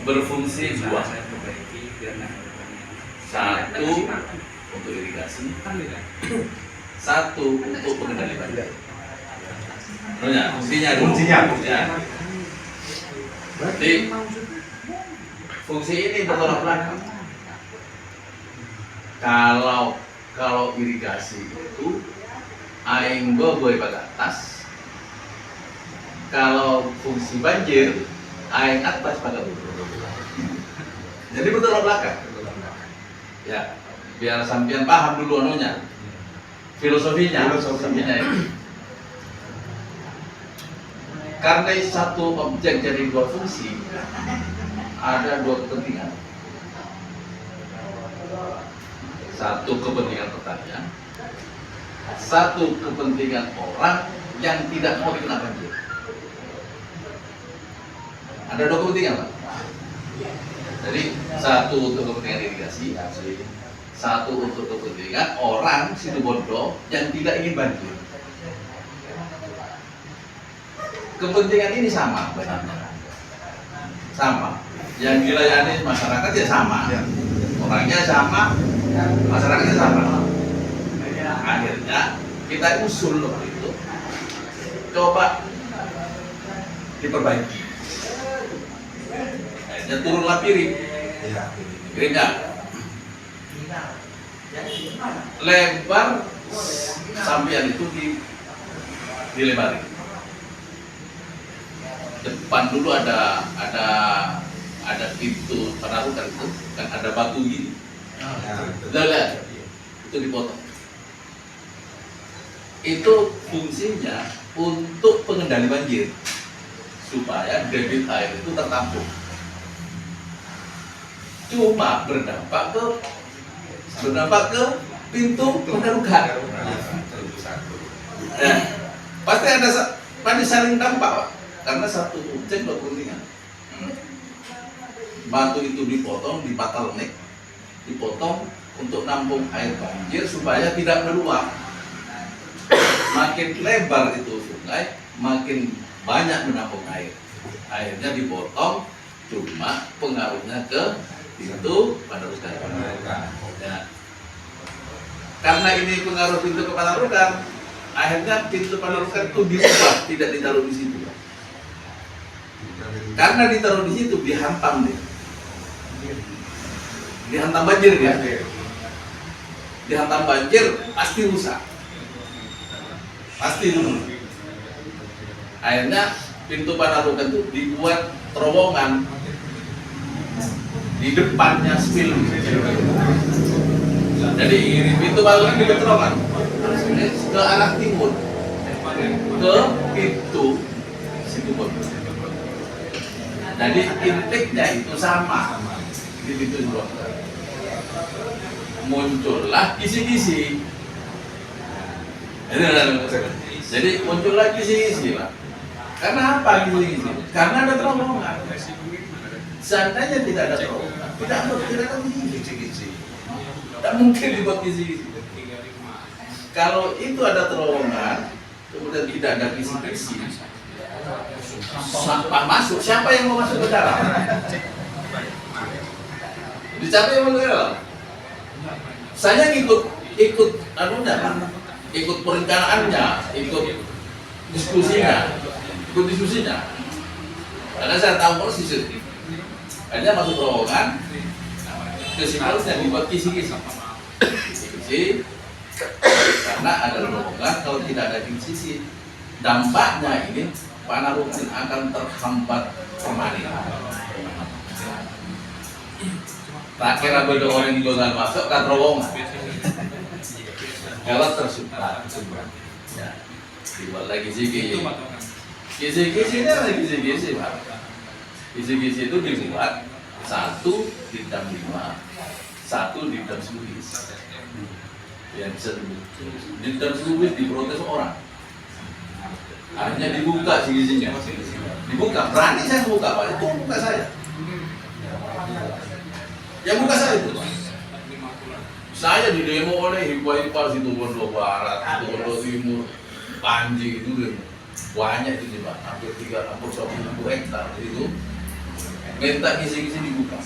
berfungsi dua. Satu untuk irigasi, satu untuk pengendali banjir. Fungsinya dulu. Ya. Jadi fungsi ini bertolak belakang. Kalau irigasi itu aing boy pada atas. Kalau fungsi banjir aing atas pada bawah. Jadi bertolak belakang. Ya, biar sampean paham dulu anunya. Filosofinya ini. Karena satu objek jadi dua fungsi, ada dua kepentingan. Satu kepentingan petani, satu kepentingan orang yang tidak mau dikena banjir. Ada dua kepentingan, Pak. Jadi satu untuk kepentingan irigasi, satu untuk kepentingan orang Situbondo yang tidak ingin banjir. Kepentingan ini sama benarnya, sama. Yang dilayani masyarakat ya sama, orangnya sama, masyarakatnya sama. Akhirnya kita usul waktu itu, coba diperbaiki. Akhirnya turunlah piring, piringnya lebar sampean itu dilebarin. Depan dulu ada pintu penarukan itu kan ada batu gini. Lihat, itu dipotong. Itu fungsinya untuk pengendali banjir supaya debit air itu tertampung. Cuma berdampak ke pintu penarukan. Nah, pasti saling dampak, Pak. Karena satu objek dua kepentingan. Batu itu dipotong, dipatalenik, dipotong untuk nampung air banjir supaya tidak meluap. Makin lebar itu sungai, makin banyak menampung air. Airnya dipotong, cuma pengaruhnya ke pintu penarukan. Ya. Karena ini pengaruh pintu ke penarukan, akhirnya pintu penarukan itu diubah, tidak ditaruh di situ. Karena ditaruh di situ dihantam dia, dihantam banjir dia, dihantam banjir pasti rusak, pasti dulu. Akhirnya pintu penarukan itu dibuat terowongan di depannya spill. Jadi ini pintu penarukan dibuat terowongan ke arah timur, ke pintu Situbondo. Jadi intiknya itu sama di pintu Situbondo. Muncullah kisi-kisi. Jadi muncullah kisi-kisi, Pak. Karena apa kisi-kisi? Karena ada terowongan. Seandainya tidak ada terowongan, tidak ada kisi-kisi. Tidak mungkin dibuat kisi-kisi. Kalau itu ada terowongan, kemudian tidak ada kisi-kisi, sampah masuk, siapa yang mau masuk ke dalam? Siapa yang mau ke dalam? Saya ikut anunya, ikut perencanaannya, ikut diskusinya. Karena saya tahu persis itu. Akhirnya masuk terowongan, kesimpulannya dibuat kisi-kisi. Karena ada terowongan, kalau tidak ada kisi-kisi, dampaknya ini penarukan akan terhambat permanen. Terakhir ada orang yang gagal masuk ke terowongan. Kalau tersumbat, ya, dibuat lagi kisi-kisi. Kisi-kisinya lagi kisi-kisi, Pak. Kisi-kisi itu dibuat satu di dam 5, satu di dam Sulis. Yang bisa di dam Sulis diprotes orang. Akhirnya dibuka kisi-kisinya. Dibuka, berani saya buka, Pak. Itu buka saya. Yang buka saya itu. Saya di demo oleh Hibah-Hibah Situbondo Barat, Situbondo Timur, Panji itu demo. Banyak itu, Pak. Hampir 360 hektar itu. minta kisi-kisi dibuka.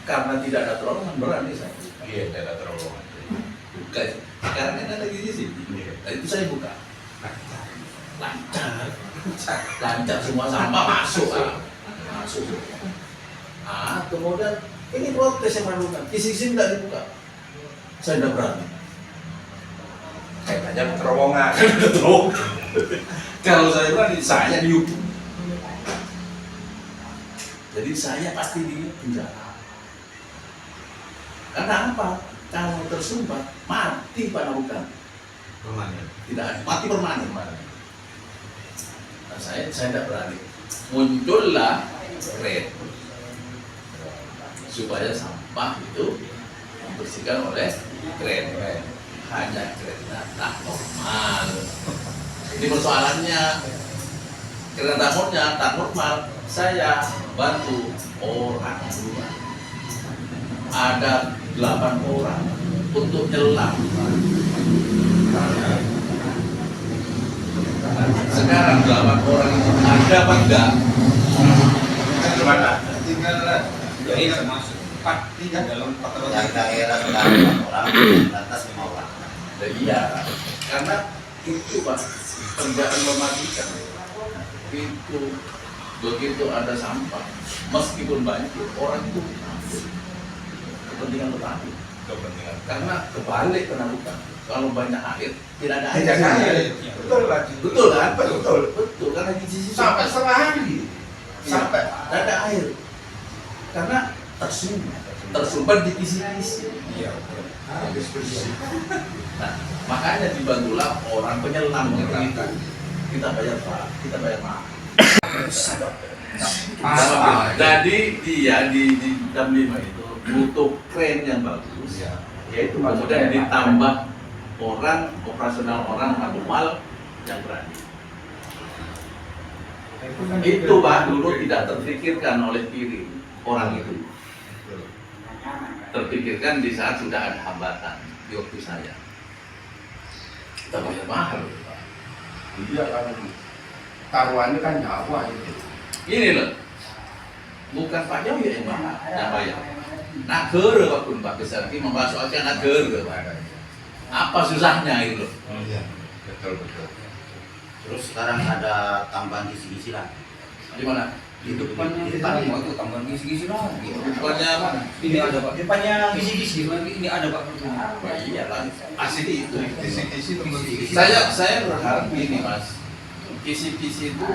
Karena tidak ada terowongan berani saya. Iya, tidak ada terowongan. Buka. Sekarang kan ada kisi. Nah, itu saya buka. Lancar semua sampah masuk. Masuk. Kemudian ini protes yang melakukan. Kisi-kisi tidak dibuka. Saya tidak berani. Kayaknya terowongan. Kalau saya berani, saya dihukum. Jadi saya pasti di penjara. Karena apa? Kalau tersumbat, mati pada bukan. Permanen. Tidak ada, mati permanen. Nah, saya tidak berani. Muncullah kren supaya sampah itu dibersihkan oleh kren. Hanya kereta tak normal. Ini persoalannya. Kereta tak normal. Saya bantu orang dua. Ada 8 orang untuk nyelam. Sekarang 8 orang itu ada apa enggak? Gimana? Tinggal jadi termasuk 4 tinggal dalam 4 orang. Yang daerah sekarang 4 orang, lantas 5 orang. Iya, karena itu Pak, kerjaan mematikan. Itu begitu ada sampah, meskipun banjir, orang itu takut. Kepentingan petani. Kepentingan. Karena kebalik kena hutan. Kalau banyak air, tidak ada air. Tidak ada air. Betul Pak. Betul kan? Betul. Betul, karena di sisi Sampai setengah hari. sampai tidak ada air. Karena tersumbat di kisi-kisi. Iya. Habis bersih. Nah, makanya dibantulah orang penyelam itu. Kita bayar Pak, kita bayar mahal. Jadi dia di Dam 5 itu butuh kren yang bagus, yaitu kemudian ditambah orang operasional orang manual yang berani. Itu Pak dulu tidak terpikirkan oleh piring orang itu. Terpikirkan di saat sudah ada hambatan di waktu saya. Kita bayar mahal Pak. Iya kan. Taruhannya kan nyawa itu. Ini loh, bukan Pak Jokowi yang bayar. Negara Pak pun Pak Besar ini memasukkan negara Pak. Apa susahnya itu loh? Iya. Betul. Terus sekarang ada tambahan kisi-kisi lah. Di mana? Di depannya Di depan itu tuh tambahan kisi-kisi lagi. Depannya mana? Ini ada Pak. Depannya kisi-kisi lagi ini ada Pak. Wah, iya lah, pasti itu. Kisi-kisi kisi. Saya berharap gini Mas, kisi-kisi itu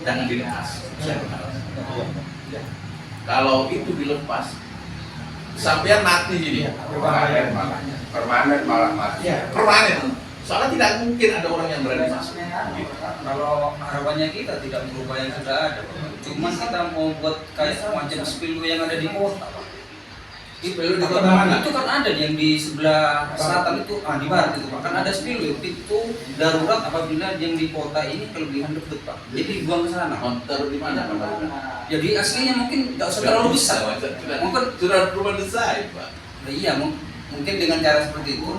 jangan dilepas. Saya berharap. Kalau itu dilepas, sampean mati gini. Permanen malah mati. Permanen. Soalnya tidak mungkin ada orang yang berani masuk. Gitu. Kalau harapannya kita tidak merubah yang sudah ada, Pak. Cuman kita mau buat kayak macam spillway yang ada di kota, Pak. Spillway di kota mana? Itu kan ada yang di sebelah selatan itu, di barat itu Pak. Kan ada spillway itu darurat apabila yang di kota ini kelebihan deket Pak. Jadi buang ke sana. Taruh di mana Pak? Jadi aslinya mungkin tidak usah terlalu besar. Mungkin sudah rumah desain Pak. Nah, iya, mungkin dengan cara seperti itu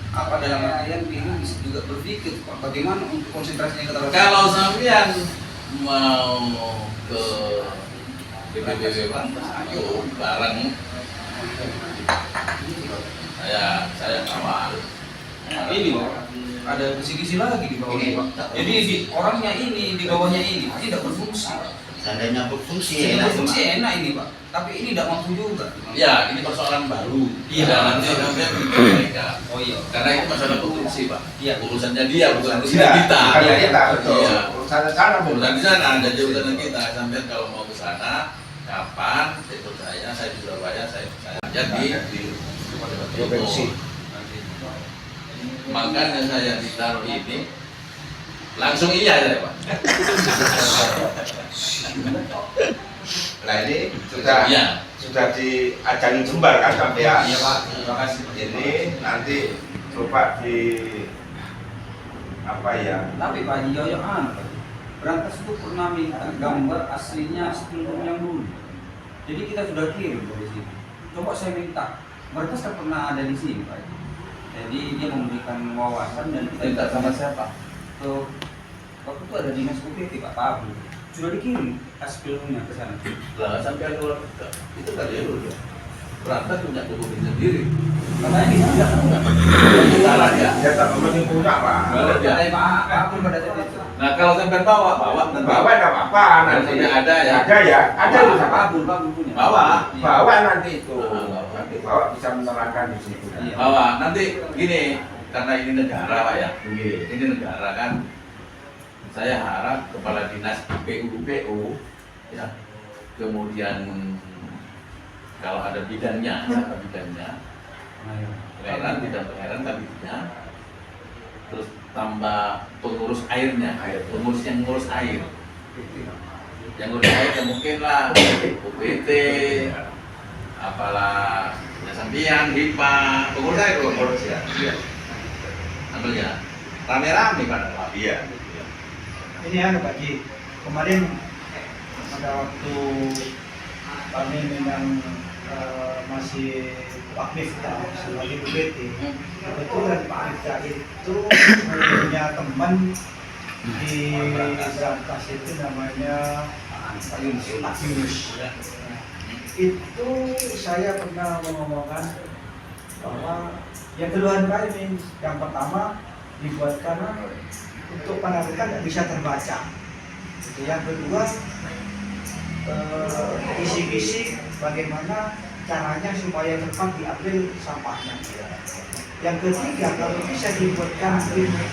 apa dalam artian ini bisa juga berpikir Pak, bagaimana untuk konsentrasinya ke dalam. Kalau sampean mau ke BPBB Pantas, ayo bareng. Saya kawal. Ini Pak, ada kisi-kisi lagi di bawah ini Pak. Jadi di orangnya ini di bawahnya ini tidak berfungsi. Seandainya berfungsi Tidak enak berfungsi enak ini Pak, tapi ini tidak mampu juga. Ya, ini persoalan baru. Iya. Nanti sampean bikin mereka. Oh iya. Karena itu masalah produksi Pak. Iya. Urusannya dia, bukan urusan Iya, kita. bukan kita, betul. Iya. Urusan sana Urusan di sana, ada urusan kita. Sampai kalau mau ke sana, kapan? Ikut saya di Surabaya, saya jadi di provinsi. Makanya saya ditaruh ini, langsung iya ya Pak. Nah ini sudah Iya. sudah diajang jembar kan sampai ya. Iya Pak, terima kasih. Ini nanti coba di apa ya? Tapi Pak Haji Yoyo Berantas itu pernah minta gambar aslinya sebelum yang dulu. Jadi kita sudah kirim dari sini. Coba saya minta. Berantas kan pernah ada di sini Pak Haji. Jadi dia memberikan wawasan dan kita Minta sama siapa? Tuh, waktu itu ada dinas UPT Pak Pablo. sudah dikirim aspilnya ke sana. Lah sampai keluar itu kan ya udah. Berantas punya dokumen sendiri. Katanya di sana nggak Salah ya. Ya tak mesti punya pak. Nggak ada. Pak pun pada saat itu. Nah kalau sampai bawa nanti. Bawa nggak apa-apa nanti. Nanti ada ya. Ada ya. Ada Bawa. bisa pak. Pak punya. Bawa. Bawa nanti itu. Bawa. Nanti bawa bisa menerangkan di situ. Iya. Bawa nanti gini karena ini negara pak ya. Ini negara kan. Saya harap kepala dinas PU ya. Kemudian kalau ada bidangnya, siapa bidangnya? Pengairan, bidang pengairan kabinetnya. Terus tambah pengurus airnya, pengurus yang ngurus air. Yang ngurus air ya mungkin lah UPT, apalah ya sampian, HIPA, pengurus air pengurus ya. Ambilnya rame-rame pada Iya. Ini Pak Ji, kemarin pada waktu kami memang masih Pak Miftah sebagai UPT, kebetulan Pak Miftah itu punya teman di Brantas itu namanya Pak Yunus. Itu saya pernah mengomongkan bahwa yang keluhan kami yang pertama dibuatkan untuk penabrikan tidak bisa terbaca. Yang kedua kisi-kisi bagaimana caranya supaya cepat diambil sampahnya. Yang ketiga kalau bisa dibuatkan pintu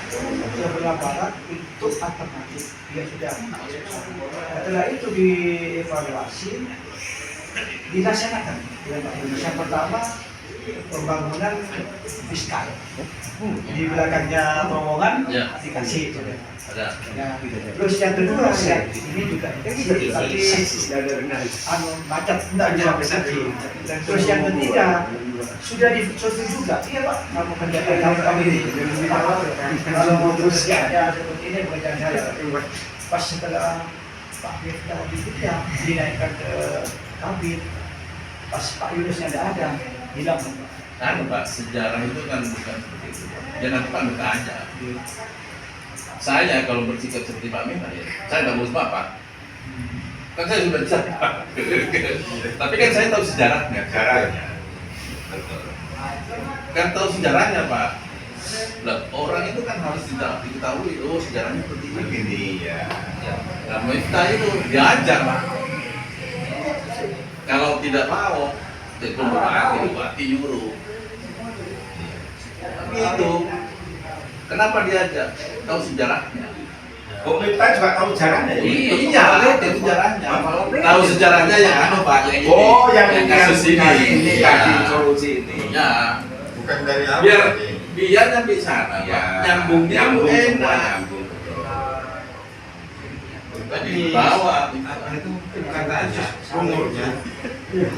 sebelah barat itu alternatif. Dia sudah setelah itu dievaluasi dilaksanakan. Yang pertama pembangunan fiskal di belakangnya terowongan Ya. dikasih ada. ya. Terus yang kedua ya, ini juga tapi macet enggak sampai tadi. Terus yang ketiga sudah disurvei juga, iya Pak, kamu kerjakan kami ini kalau mau terus ya seperti ini pekerjaan saya. Pas setelah Pak Miftah ya dinaikkan ke kabin, pas Pak Yunusnya ada hilang. Kan Pak, sejarah itu kan bukan seperti itu. Ya nanti Pak minta aja. Saya kalau bersikap seperti Pak Miftah ya, saya nggak ngurus Bapak. Kan saya sudah bisa. Tapi kan saya tahu sejarahnya. Kan tahu sejarahnya Pak. Lah, orang itu kan harus diketahui, oh sejarahnya seperti ini. ya. Nah, Miftah itu diajar Pak. Kalau tidak mau, telepon bupati nyuruh. Begitu. Kenapa diajak? Tahu sejarahnya. Kita juga tahu caranya. Iya, itu sejarahnya. Tahu sejarahnya yang anu Pak, yang ini. Oh, yang kasus ini. yang Iya. solusi ini. Ya. Bukan dari apa? Biar nyampe sana, Ya, Pak. Nyambung semua enak. nyambung. Tadi bawa. Itu katanya umurnya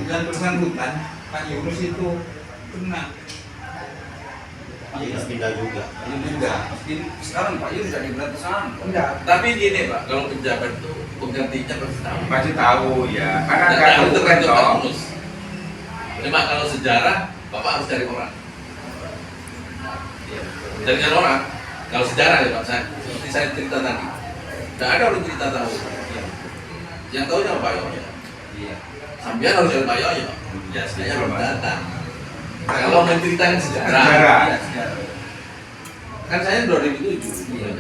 dan bersangkutan Pak Yunus itu kena. Pak Yunus pindah juga. Sekarang Pak Yunus jadi berantasan. Enggak. Tapi gini Pak, kalau pejabat itu penggantinya pasti tahu. Pasti tahu ya. Karena Dan nggak harus tahu tergantung toh. Yunus. Cuma kalau sejarah, Bapak harus cari orang. Cari orang. Kalau sejarah ya Pak, seperti saya cerita tadi. Tidak ada orang cerita tahu. Yang tahu cuma Pak Yoyo. Iya. Sampai harus cari Pak Yoyo. Biasanya belum datang. Kalau menceritakan sejarah. Sejarah. Iya, sejarah. Kan saya 2007.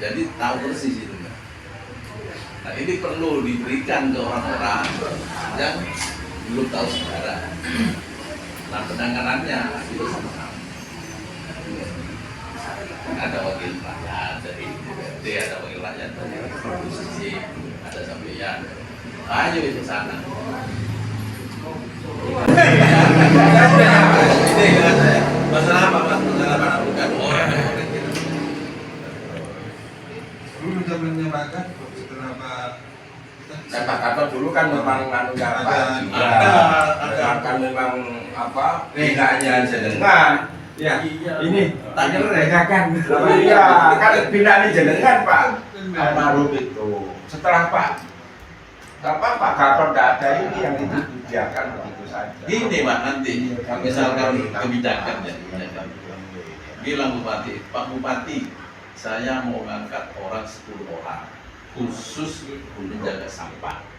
Jadi tahu persis itu. Nah ini perlu diberikan ke orang-orang yang belum tahu sejarah. Nah penanganannya itu sama-sama. Ada wakil rakyat dari DPRD, ada wakil rakyat dari oposisi, ada sampeyan. Ayo ke sana. Ini masalah apa Mas? Masalah apa? Bukan orang. Dulu zamannya Bakat setelah Pak Kata-kata dulu kan memang Ada. kan memang apa binanya jenengan. Ya, ini Tak kan. Iya, kan binanya jenengan Pak. Almarhum itu. Setelah Pak Gatot nggak ada ini yang itu dibiarkan begitu saja. Gini Pak nanti, misalkan kebijakan ya, bilang Bupati, Pak Bupati, saya mau ngangkat orang 10 orang. khusus untuk jaga sampah.